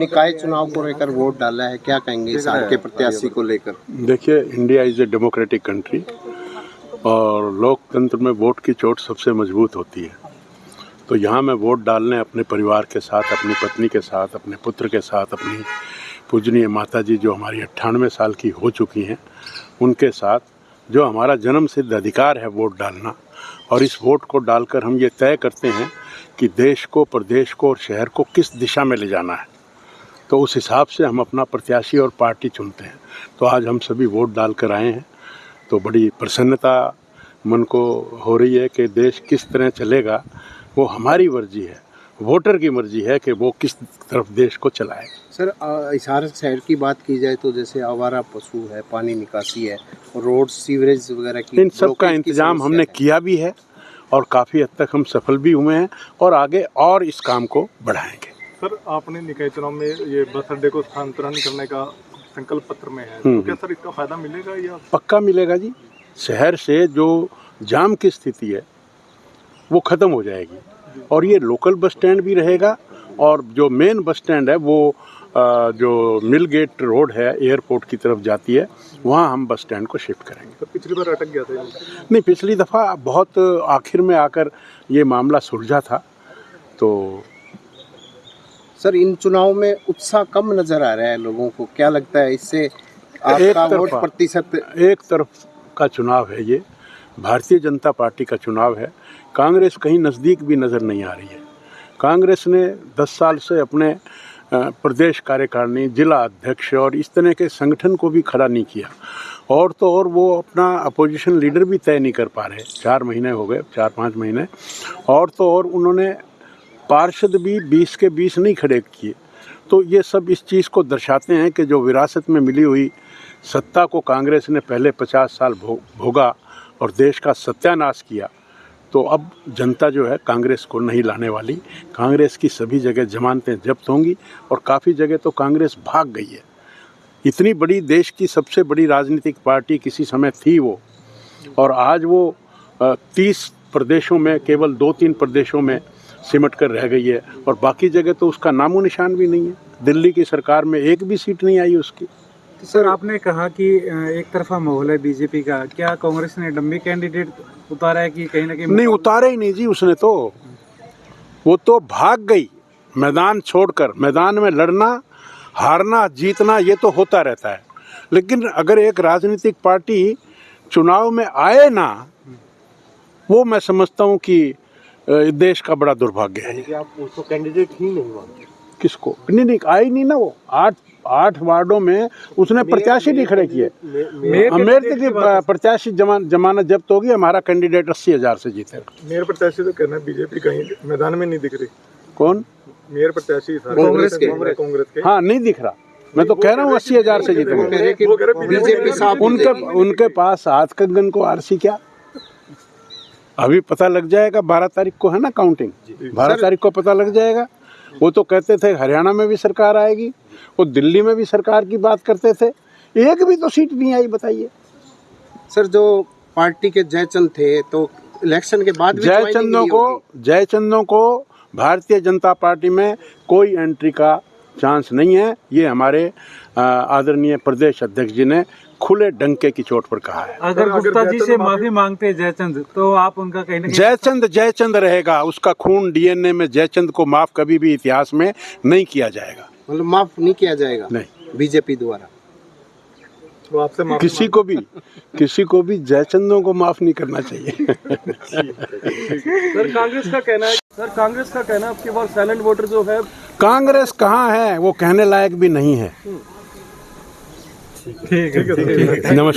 निकाय चुनाव को लेकर वोट डाला है, क्या कहेंगे इस साल के प्रत्याशी को लेकर? देखिए, India is a democratic country और लोकतंत्र में वोट की चोट सबसे मजबूत होती है। तो यहाँ मैं वोट डालने अपने परिवार के साथ, अपनी पत्नी के साथ, अपने पुत्र के साथ, अपनी पूजनीय माता जी जो हमारी 98 साल की हो चुकी हैं, उनके साथ, जो हमारा जन्म सिद्ध अधिकार है वोट डालना, और इस वोट को डालकर हम ये तय करते हैं कि देश को, प्रदेश को और शहर को किस दिशा में ले जाना है। तो उस हिसाब से हम अपना प्रत्याशी और पार्टी चुनते हैं। तो आज हम सभी वोट डाल कर आए हैं, तो बड़ी प्रसन्नता मन को हो रही है कि देश किस तरह चलेगा वो हमारी मर्जी है, वोटर की मर्जी है कि वो किस तरफ देश को चलाए। सर, हिसार शहर की बात की जाए तो जैसे आवारा पशु है, पानी निकासी है, रोड, सीवरेज वगैरह की, इन सब का इंतजाम हमने किया भी है और काफ़ी हद तक हम सफल भी हुए हैं और आगे और इस काम को बढ़ाएंगे। सर, आपने निकाय चुनाव में ये बस अड्डे को स्थानांतरण करने का संकल्प पत्र में है, तो क्या सर इसका फायदा मिलेगा या? पक्का मिलेगा जी। शहर से जो जाम की स्थिति है वो ख़त्म हो जाएगी और ये लोकल बस स्टैंड भी रहेगा और जो मेन बस स्टैंड है वो जो मिल गेट रोड है एयरपोर्ट की तरफ जाती है, वहाँ हम बस स्टैंड को शिफ्ट करेंगे। तो पिछली बार अटक गया था? नहीं, पिछली दफ़ा बहुत आखिर में आकर ये मामला सुलझा था। तो सर, इन चुनाव में उत्साह कम नजर आ रहा है लोगों को, क्या लगता है इससे आपका वोट प्रतिशत? एक तरफ का चुनाव है ये, भारतीय जनता पार्टी का चुनाव है। कांग्रेस कहीं नज़दीक भी नज़र नहीं आ रही है। कांग्रेस ने 10 साल से अपने प्रदेश कार्यकारिणी, जिला अध्यक्ष और इस तरह के संगठन को भी खड़ा नहीं किया, और तो और वो अपना अपोजिशन लीडर भी तय नहीं कर पा रहे। 4 महीने हो गए, 4-5 महीने, और तो और उन्होंने पार्षद भी 20 के 20 नहीं खड़े किए। तो ये सब इस चीज़ को दर्शाते हैं कि जो विरासत में मिली हुई सत्ता को कांग्रेस ने पहले 50 साल भोगा और देश का सत्यानाश किया, तो अब जनता जो है कांग्रेस को नहीं लाने वाली। कांग्रेस की सभी जगह जमानतें जब्त होंगी और काफ़ी जगह तो कांग्रेस भाग गई है। इतनी बड़ी, देश की सबसे बड़ी राजनीतिक पार्टी किसी समय थी वो, और आज वो 30 प्रदेशों में, केवल 2-3 प्रदेशों में सिमट कर रह गई है और बाकी जगह तो उसका नामो निशान भी नहीं है। दिल्ली की सरकार में एक भी सीट नहीं आई उसकी। तो सर, आपने कहा कि एक तरफा माहौल है बीजेपी का, क्या कांग्रेस ने डम्मी कैंडिडेट उतारा है कि कहीं ना कहीं? नहीं, उतारा ही नहीं जी उसने, तो वो तो भाग गई मैदान छोड़कर। मैदान में लड़ना, हारना, जीतना ये तो होता रहता है, लेकिन अगर एक राजनीतिक पार्टी चुनाव में आए ना, वो मैं समझता हूँ कि देश का बड़ा दुर्भाग्य है। कि आप उसको कैंडिडेट ही नहीं मानते? किसको? नहीं, आई नहीं ना वो। 8 वार्डों में उसने प्रत्याशी नहीं खड़े किए। मेयर की प्रत्याशी जमानत जब्त होगी, हमारा कैंडिडेट 80,000 से जीतेगा। मेयर प्रत्याशी तो कहना है बीजेपी कहीं मैदान में नहीं दिख रही। कौन मेयर प्रत्याशी? कांग्रेस के। हाँ, नहीं दिख रहा। मैं तो कह रहा हूँ 80,000 से जीतेगा। उनके पास हाथ कंगन को आरसी क्या, अभी पता लग जाएगा। 12 तारीख को है ना काउंटिंग, 12 तारीख को पता लग जाएगा। वो तो कहते थे हरियाणा में भी सरकार आएगी, वो दिल्ली में भी सरकार की बात करते थे, एक भी तो सीट नहीं आई, बताइए। सर, जो पार्टी के जयचंद थे तो इलेक्शन के बाद भी जयचंदों को भारतीय जनता पार्टी में कोई एंट्री का चांस नहीं है। ये हमारे आदरणीय प्रदेश अध्यक्ष जी ने खुले डंके की चोट पर कहा है। अगर गुप्ता जी से माफी मांगते हैं जयचंद, तो आप उनका कहीं ना कहीं? जयचंद रहेगा, उसका खून डीएनए में। जयचंद को माफ कभी भी इतिहास में नहीं किया जाएगा। मतलब माफ नहीं किया जाएगा? नहीं, बीजेपी द्वारा तो आपसे किसी को भी जयचंदों को माफ नहीं करना चाहिए। सर, कांग्रेस का कहना है आपके पास साइलेंट वोटर जो है। कांग्रेस कहाँ है, वो कहने लायक भी नहीं है। ठीक है। नमस्कार।